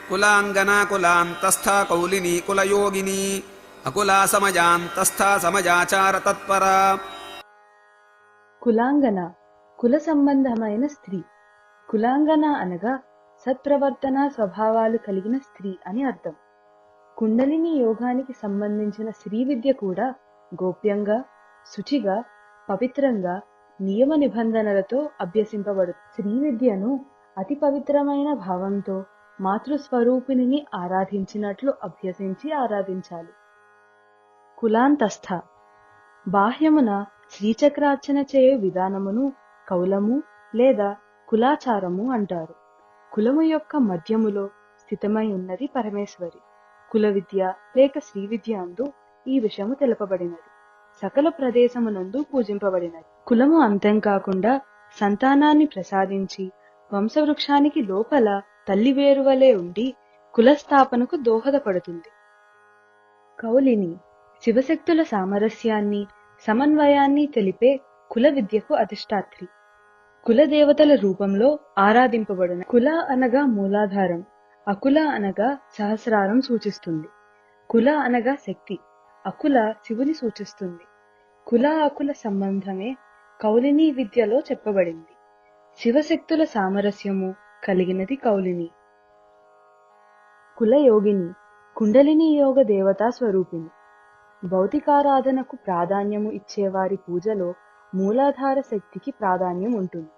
కులాంగనా కులాంతస్థ కౌలిని కులయోగిని అకులా సమజాంతస్థ సమజాచార తత్పర. కులాంగన కుల సంబంధమైన స్త్రీ. కులాంగన అనగా సత్ప్రవర్తన స్వభావాలు కలిగిన స్త్రీ అని అర్థం. కుండలిని యోగానికి సంబంధించిన స్త్రీ విద్య కూడా గోప్యంగా, శుచిగా, పవిత్రంగా, నియమ నిబంధనలతో అభ్యసింపబడు. స్త్రీ విద్యను అతి పవిత్రమైన భావంతో మాతృస్వరూపిణిని ఆరాధించినట్లు అభ్యసించి ఆరాధించాలి. కులాంతస్థ బాహ్యమున శ్రీచక్రార్చన చేయు విధానమును కౌలము లేదా కులాచారము అంటారు. కులము యొక్క మధ్యములో స్థితమై ఉన్నది పరమేశ్వరి. కుల విద్య లేక శ్రీ విద్య అందు ఈ విషయము తెలుపబడినది. సకల ప్రదేశమునందు పూజింపబడినది. కులము అంతం కాకుండా సంతానాన్ని ప్రసాదించి వంశవృక్షానికి లోపల తల్లి వేరువలే ఉండి కులస్థాపనకు దోహదపడుతుంది. కౌలిని శివశక్తుల సామరస్యాన్ని సమన్వయాన్ని తెలిపే కుల విద్యకు అధిష్టాత్రి. కుల దేవతల రూపంలో ఆరాధింపబడిన. కుల అనగా మూలాధారం, అకుల అనగా సహస్రారం సూచిస్తుంది. కుల అనగా శక్తి, అకుల శివుని సూచిస్తుంది. కుల అకుల సంబంధమే కౌలిని విద్యలో చెప్పబడింది. శివశక్తుల సామరస్యము కలిగినది కౌలిని. కులయోగిని కుండలిని యోగ దేవతా స్వరూపిణి. భౌతికారాధనకు ప్రాధాన్యము ఇచ్చేవారి పూజలో మూలాధార శక్తికి ప్రాధాన్యం ఉంటుంది.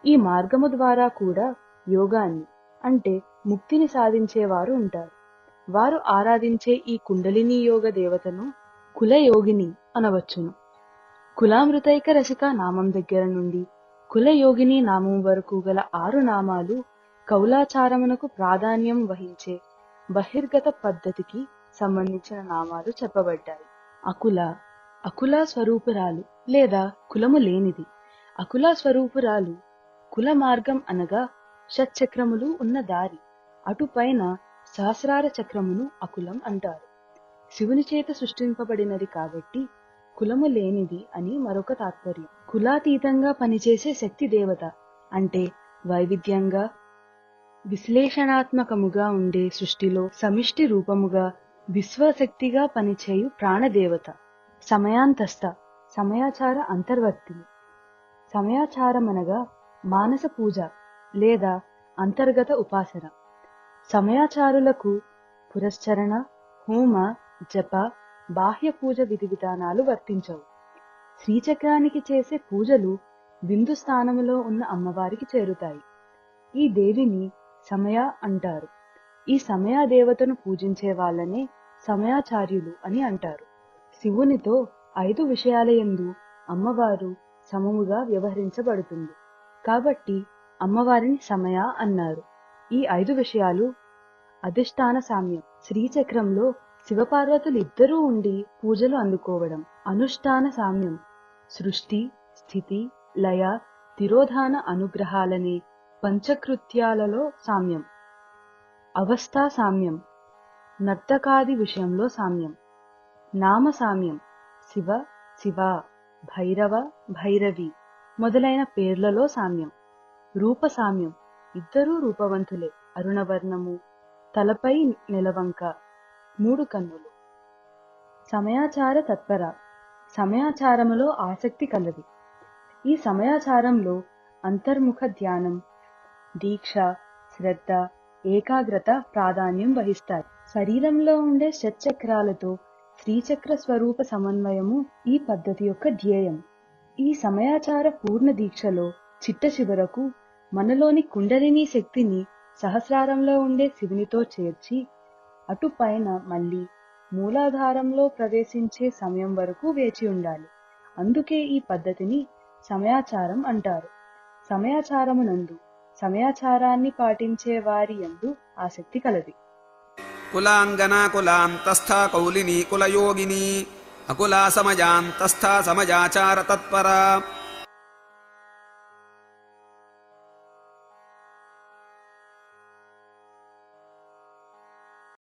ఈ మార్గము ద్వారా కూడా యోగాన్ని అంటే ముక్తిని సాధించేవారు ఉంటారు. వారు ఆరాధించే ఈ కుండలిని యోగ దేవతను కులయోగిని అనవచ్చును. కులామృతైక రసిక నామం దగ్గర నుండి కులయోగిని నామం వరకు గల 6 నామాలు కౌలాచారమునకు ప్రాధాన్యం వహించే బహిర్గత పద్ధతికి సంబంధించిన నామాలు చెప్పబడ్డాయి. అకుల అకుల స్వరూపురాలు లేదా కులము లేనిది. అకుల స్వరూపురాలు కుల మార్గం అనగా షట్చక్రములు ఉన్న దారి. అటుపైన సహస్రార చక్రమును అకులం అంటారు. శివుని చేత సృష్టింపబడినది కాబట్టి కులము లేనిది అని మరొక తాత్పర్యం. కులాతీతంగా పనిచేసే శక్తి దేవత అంటే వైవిధ్యంగా విశ్లేషణాత్మకముగా ఉండే సృష్టిలో సమిష్టి రూపముగా విశ్వశక్తిగా పనిచేయు ప్రాణదేవత. సమయాంతస్థ సమయాచార అంతర్వర్తిని. సమయాచారమనగా మానస పూజ లేదా అంతర్గత ఉపాసన. సమయాచారులకు పురస్చరణ, హోమ, జప, బాహ్య పూజ విధి విధానాలు వర్తించవు. శ్రీచక్రానికి చేసే పూజలు బిందు స్థానములో ఉన్న అమ్మవారికి చేరుతాయి. ఈ దేవిని సమయ అంటారు. ఈ సమయ దేవతను పూజించే వాళ్ళనే సమయాచార్యులు అని అంటారు. శివునితో 5 విషయాలయందు అమ్మవారు సమముగా వ్యవహరించబడుతుంది కాబట్టి అమ్మవారిని సమయ అన్నారు. ఈ 5 విషయాలు అధిష్టాన సామ్యం, శ్రీచక్రంలో శివపార్వతులు ఇద్దరూ ఉండి పూజలు అందుకోవడం. అనుష్ఠాన సామ్యం, సృష్టి, స్థితి, లయ, తిరోధాన అనుగ్రహాలనే పంచకృత్యాలలో సామ్యం. అవస్థా సామ్యం, నర్తకాది విషయంలో సామ్యం. నామ సామ్యం, శివ, శివ, భైరవ, భైరవి మొదలైన పేర్లలో సామ్యం. రూప సామ్యం, ఇద్దరూ రూపవంతులే. అరుణవర్ణము, తలపై నెలవంక, 3 కన్నులు. సమయాచార తత్పర, సమయాచారములో ఆసక్తి కలది. ఈ సమయాచారంలో అంతర్ముఖ ధ్యానం, దీక్ష, శ్రద్ధ, ఏకాగ్రత ప్రాధాన్యం వహిస్తాయి. శరీరంలో ఉండే షట్చక్రాలతో శ్రీచక్ర స్వరూప సమన్వయము ఈ పద్ధతి యొక్క ధ్యేయం. ఈ సమయాచార పూర్ణ దీక్షలో చిట్ట చివరకు మనలోని కుండలిని శక్తిని సహస్రారంలో ఉండే శివునితో చేర్చి అటుపైన మళ్ళీ మూలాధారంలో ప్రవేశించే సమయం వరకు వేచి ఉండాలి. అందుకే ఈ పద్ధతిని సమయాచారం అంటారు. సమయాచారమునందు సమయాచారాన్ని పాటించే వారి యందు ఆసక్తి కలది. కులాంగనా కులాంతస్థ కౌలిని కులయోగిని అకులా సమజాంతస్థ సమజాచార తత్పర.